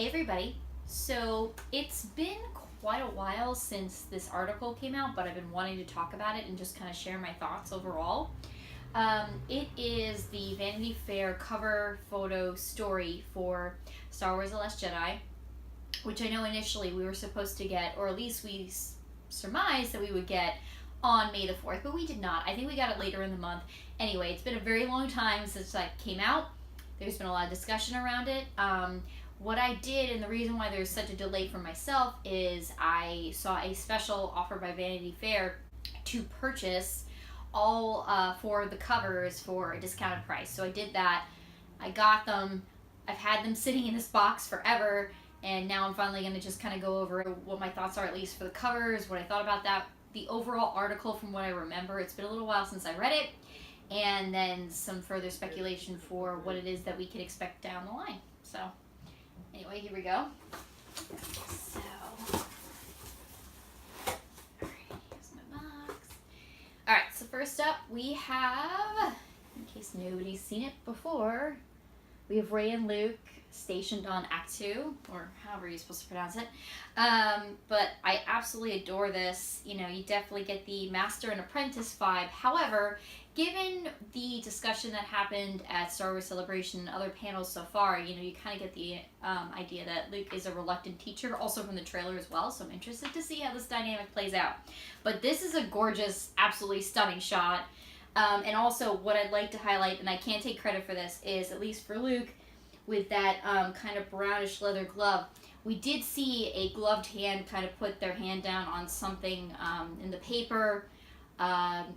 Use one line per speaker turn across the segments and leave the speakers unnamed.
Hey everybody. So it's been quite a while since this article came out, but I've been wanting to talk about it and just kind of share my thoughts overall. It is the Vanity Fair cover photo story for Star Wars The Last Jedi, which I know initially we were supposed to get, or at least we surmised that we would get on May the 4th, but we did not. I think we got it later in the month. Anyway, it's been a very long time since that came out. There's been a lot of discussion around it. What I did, and the reason why there's such a delay for myself, is I saw a special offer by Vanity Fair to purchase all for the covers for a discounted price. So I did that. I got them. I've had them sitting in this box forever, and now I'm finally going to just kind of go over what my thoughts are, at least for the covers, what I thought about that, the overall article from what I remember. It's been a little while since I read it, and then some further speculation for what it is that we can expect down the line. So anyway, here we go. So, alright, here's my box. Alright, so first up we have, in case nobody's seen it before, we have Rey and Luke stationed on Act 2, or however you're supposed to pronounce it. But I absolutely adore this. You know, you definitely get the master and apprentice vibe. However, given the discussion that happened at Star Wars Celebration and other panels so far, you know, you kind of get the idea that Luke is a reluctant teacher, also from the trailer as well, so I'm interested to see how this dynamic plays out. But this is a gorgeous, absolutely stunning shot. And also, what I'd like to highlight, and I can't take credit for this, is, at least for Luke, with that kind of brownish leather glove, we did see a gloved hand kind of put their hand down on something in the paper.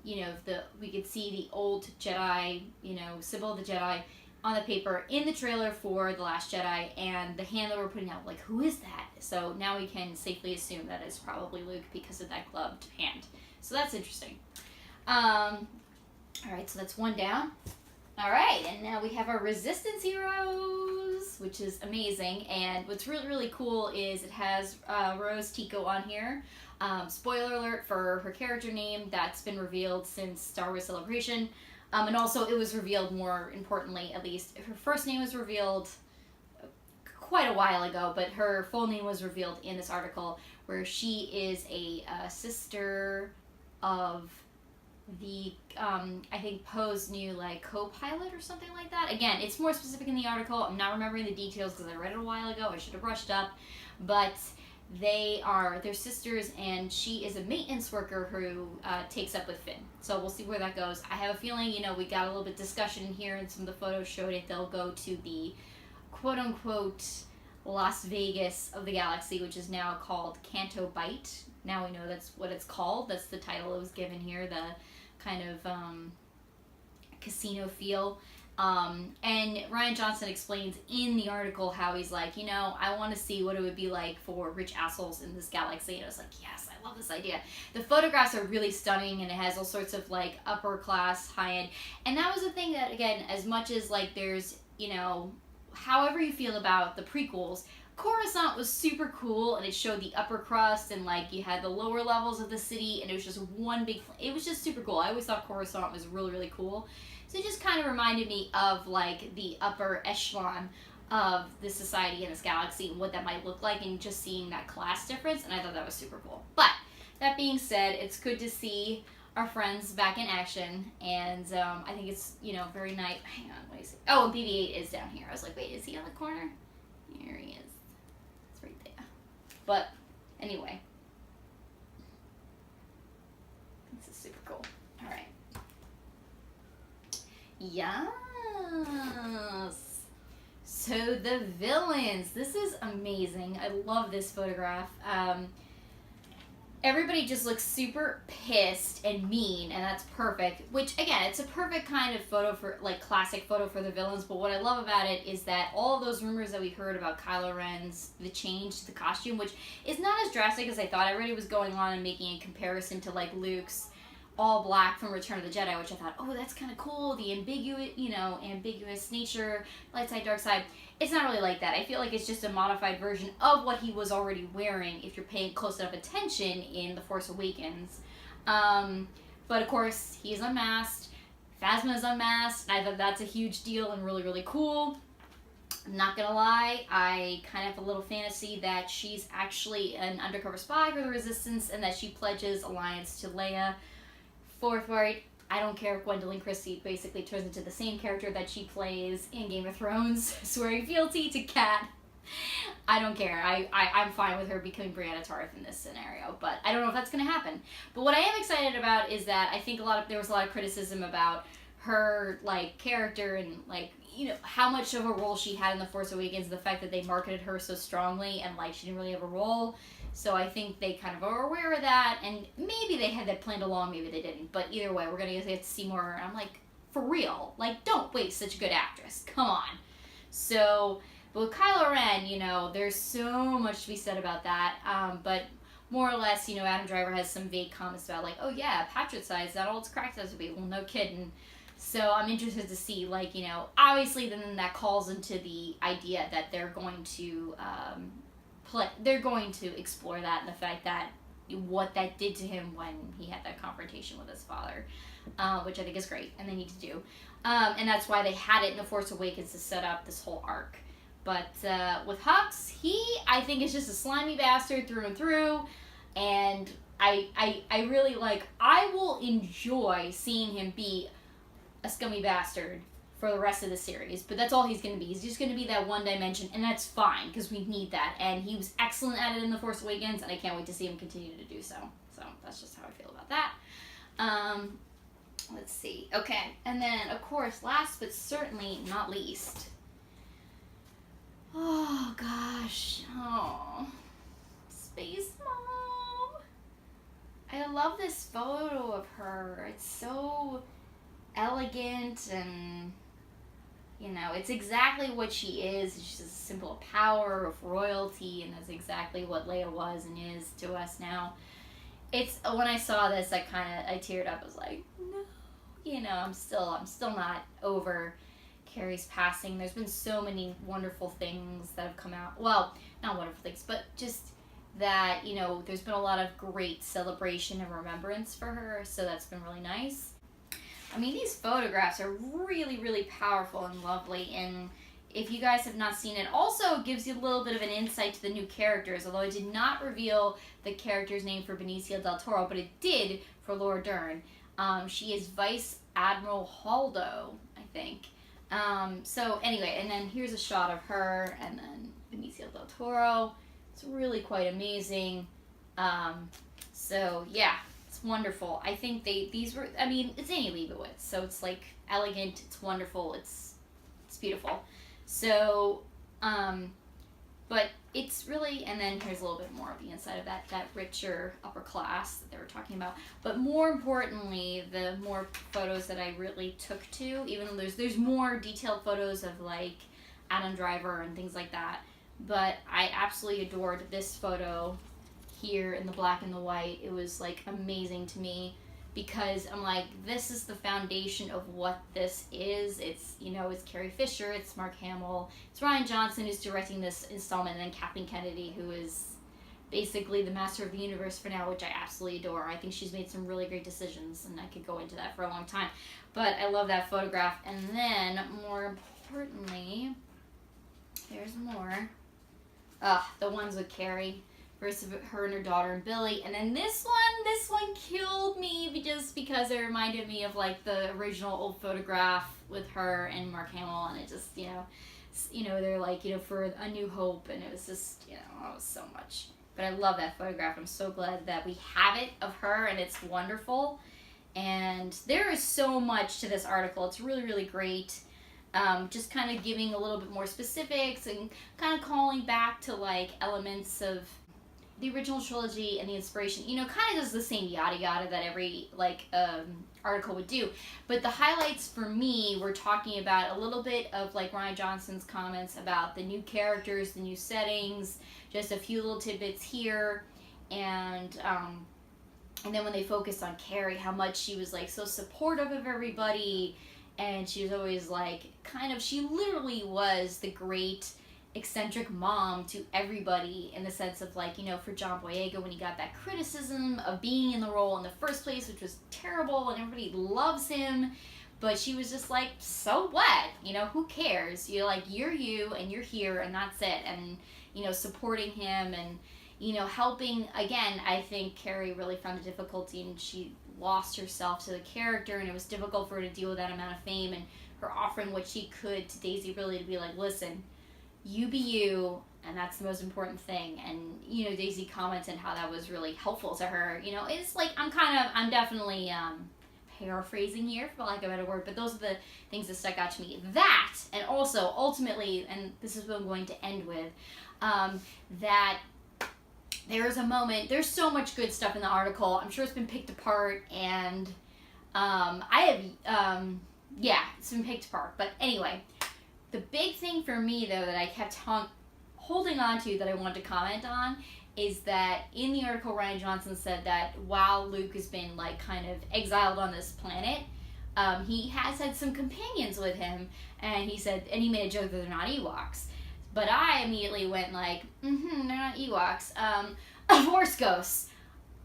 You know, we could see the old Jedi, you know, symbol of the Jedi on the paper in the trailer for The Last Jedi, and the hand that we're putting out, like, who is that? So now we can safely assume that it's probably Luke because of that gloved hand. So that's interesting. Alright, so that's one down. Alright, and now we have our Resistance heroes, which is amazing. And what's really, really cool is it has Rose Tico on here. Spoiler alert for her character name, that's been revealed since Star Wars Celebration. And also it was revealed, more importantly at least, her first name was revealed quite a while ago, but her full name was revealed in this article, where she is a sister of the, I think Poe's new, like, co-pilot or something like that. Again, it's more specific in the article. I'm not remembering the details because I read it a while ago. I should have brushed up. But they're sisters, and she is a maintenance worker who takes up with Finn. So we'll see where that goes. I have a feeling, you know, we got a little bit discussion here, and some of the photos showed it. They'll go to the quote-unquote Las Vegas of the galaxy, which is now called Canto Bight. Now we know that's what it's called. That's the title it was given here, the kind of casino feel. And Ryan Johnson explains in the article how he's like, you know, I want to see what it would be like for rich assholes in this galaxy. And I was like, yes, I love this idea. The photographs are really stunning, and it has all sorts of, like, upper class, high end. And that was the thing that, again, as much as, like, there's, you know, however you feel about the prequels, Coruscant was super cool, and it showed the upper crust, and, like, you had the lower levels of the city, and it was just one big, it was just super cool. I always thought Coruscant was really, really cool. So it just kind of reminded me of, like, the upper echelon of the society in this galaxy and what that might look like, and just seeing that class difference, and I thought that was super cool. But that being said, it's good to see our friends back in action, and I think it's, you know, very nice. Hang on, what is it? Oh, and BB-8 is down here. I was like, wait, is he on the corner? Here he is. It's right there. But anyway, this is super cool. All right. Yes. So the villains. This is amazing. I love this photograph. Everybody just looks super pissed and mean, and that's perfect. Which, again, it's a perfect kind of photo for, like, classic photo for the villains. But what I love about it is that all of those rumors that we heard about Kylo Ren's, the change to the costume, which is not as drastic as I thought. I read it was going on and making a comparison to, like, Luke's all black from Return of the Jedi, which I thought, oh, that's kind of cool. The ambiguous nature, light side, dark side. It's not really like that. I feel like it's just a modified version of what he was already wearing if you're paying close enough attention in The Force Awakens. But of course, he's unmasked. Phasma is unmasked. I thought that's a huge deal and really, really cool. I'm not gonna lie, I kind of have a little fantasy that she's actually an undercover spy for the Resistance and that she pledges alliance to Leia. Forthright, I don't care if Gwendolyn Christie basically turns into the same character that she plays in Game of Thrones, swearing fealty to Cat. I don't care. I'm fine with her becoming Brianna Tarth in this scenario, but I don't know if that's going to happen. But what I am excited about is that I think there was a lot of criticism about her, like, character and, like, you know, how much of a role she had in The Force Awakens, the fact that they marketed her so strongly and, like, she didn't really have a role. So I think they kind of are aware of that, and maybe they had that planned along, maybe they didn't. But either way, we're going to get to see more. I'm like, for real. Like, don't waste such a good actress. Come on. So, but with Kylo Ren, you know, there's so much to be said about that. But more or less, you know, Adam Driver has some vague comments about, like, oh yeah, patricide, not all it's cracked as to be. Well, no kidding. So I'm interested to see, like, you know, obviously then that calls into the idea that they're going to explore that and the fact that what that did to him when he had that confrontation with his father, which I think is great and they need to do. And that's why they had it in The Force Awakens to set up this whole arc. But with Hux, I think is just a slimy bastard through and through, and I really I will enjoy seeing him be a scummy bastard for the rest of the series, but that's all he's going to be. He's just going to be that one dimension, and that's fine, because we need that, and he was excellent at it in The Force Awakens, and I can't wait to see him continue to do so. So that's just how I feel about that. Let's see. Okay, and then, of course, last but certainly not least, oh, gosh. Oh, Space Mom. I love this photo of her. It's so elegant and, you know, it's exactly what she is. She's a symbol of power, of royalty, and that's exactly what Leia was and is to us now. It's, when I saw this, I teared up. I was like, no. You know, I'm still not over Carrie's passing. There's been so many wonderful things that have come out. Well, not wonderful things, but just that, you know, there's been a lot of great celebration and remembrance for her, so that's been really nice. I mean, these photographs are really, really powerful and lovely, and if you guys have not seen it, also gives you a little bit of an insight to the new characters, although it did not reveal the character's name for Benicio del Toro, but it did for Laura Dern. She is Vice Admiral Haldo, I think. So anyway, and then here's a shot of her, and then Benicio del Toro. It's really quite amazing. So yeah. It's wonderful. I think it's Annie Leibovitz, so it's like elegant, it's wonderful, it's beautiful. So, but it's really, and then here's a little bit more of the inside of that richer upper class that they were talking about. But more importantly, the more photos that I really took to, even though there's more detailed photos of like Adam Driver and things like that, but I absolutely adored this photo here in the black and the white. It was like amazing to me because I'm like, this is the foundation of what this is. It's, you know, it's Carrie Fisher, it's Mark Hamill, it's Rian Johnson who's directing this installment, and then Kathleen Kennedy, who is basically the master of the universe for now, which I absolutely adore. I think she's made some really great decisions, and I could go into that for a long time. But I love that photograph. And then, more importantly, there's more. The ones with Carrie. Versus her and her daughter and Billy. And then this one killed me just because it reminded me of like the original old photograph with her and Mark Hamill, and it just, you know, they're like, you know, for A New Hope, and it was just, you know, oh, so much. But I love that photograph. I'm so glad that we have it of her, and it's wonderful. And there is so much to this article. It's really, really great. Just kind of giving a little bit more specifics and kind of calling back to like elements of the original trilogy and the inspiration, you know, kind of does the same yada yada that every article would do. But the highlights for me were talking about a little bit of like Rian Johnson's comments about the new characters, the new settings, just a few little tidbits here, and then when they focused on Carrie, how much she was like so supportive of everybody, and she was always like she literally was the great eccentric mom to everybody, in the sense of like, you know, for John Boyega when he got that criticism of being in the role in the first place, which was terrible, and everybody loves him, But she was just like, so what? You know, who cares? You're like, you're you and you're here and that's it. And, you know, supporting him and, you know, helping. Again, I think Carrie really found a difficulty and she lost herself to the character, and it was difficult for her to deal with that amount of fame, and her offering what she could to Daisy really to be like, listen, you be you, and that's the most important thing. And, you know, Daisy commented how that was really helpful to her. You know, it's like, I'm definitely paraphrasing here, for lack of a better word, but those are the things that stuck out to me. That, and also, ultimately, and this is what I'm going to end with, that there is a moment, there's so much good stuff in the article. I'm sure it's been picked apart, and it's been picked apart. But anyway, the big thing for me, though, that I kept holding on to that I wanted to comment on is that in the article, Rian Johnson said that while Luke has been, like, kind of exiled on this planet, he has had some companions with him, and he said, and he made a joke that they're not Ewoks. But I immediately went like, they're not Ewoks. Force ghosts.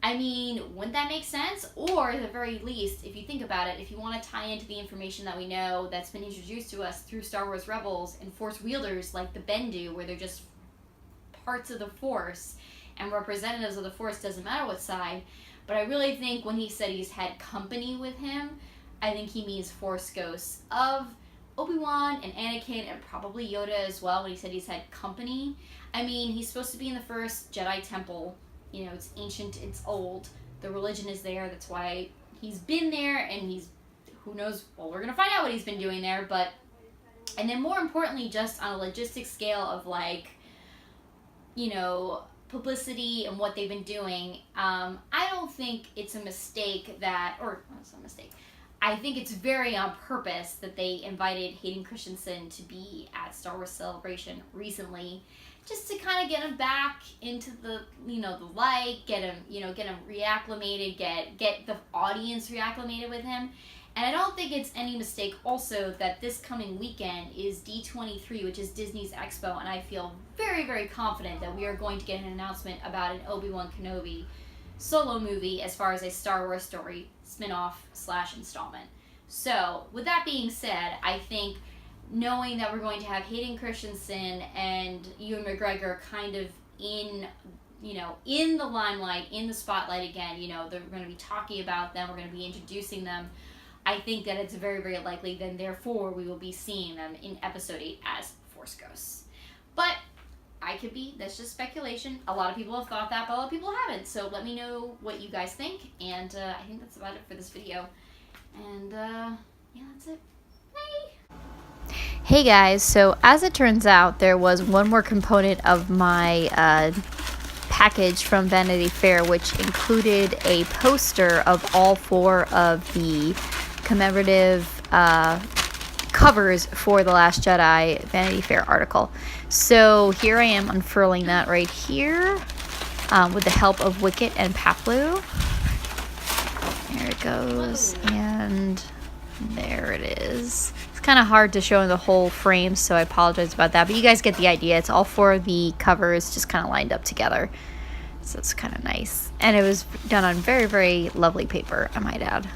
I mean, wouldn't that make sense? Or at the very least, if you think about it, if you want to tie into the information that we know that's been introduced to us through Star Wars Rebels and Force wielders like the Bendu, where they're just parts of the Force and representatives of the Force, doesn't matter what side. But I really think when he said he's had company with him, I think he means Force ghosts of Obi-Wan and Anakin and probably Yoda as well, when he said he's had company. I mean, he's supposed to be in the first Jedi temple. You know, it's ancient, it's old. The religion is there. That's why he's been there, and who knows, well, we're going to find out what he's been doing there. But, and then more importantly, just on a logistic scale of, like, you know, publicity and what they've been doing, I don't think it's a mistake it's not a mistake. I think it's very on purpose that they invited Hayden Christensen to be at Star Wars Celebration recently, just to kind of get him back into the, you know, the light, get him reacclimated, get the audience reacclimated with him. And I don't think it's any mistake also that this coming weekend is D23, which is Disney's Expo, and I feel very, very confident that we are going to get an announcement about an Obi-Wan Kenobi solo movie as far as a Star Wars story spin-off / installment. So, with that being said, I think knowing that we're going to have Hayden Christensen and Ewan McGregor kind of in the limelight, in the spotlight again, you know, they're going to be talking about them, we're going to be introducing them, I think that it's very, very likely then therefore we will be seeing them in Episode 8 as Force Ghosts. But that's just speculation. A lot of people have thought that, but a lot of people haven't. So let me know what you guys think. And I think that's about it for this video. And that's it. Bye!
Hey guys, so as it turns out, there was one more component of my package from Vanity Fair, which included a poster of all 4 of the commemorative covers for The Last Jedi Vanity Fair article. So here I am unfurling that right here with the help of Wicket and Paploo. There it goes, and there it is. It's kind of hard to show in the whole frame, so I apologize about that, but you guys get the idea. It's all 4 of the covers just kind of lined up together, so it's kind of nice. And it was done on very, very lovely paper, I might add.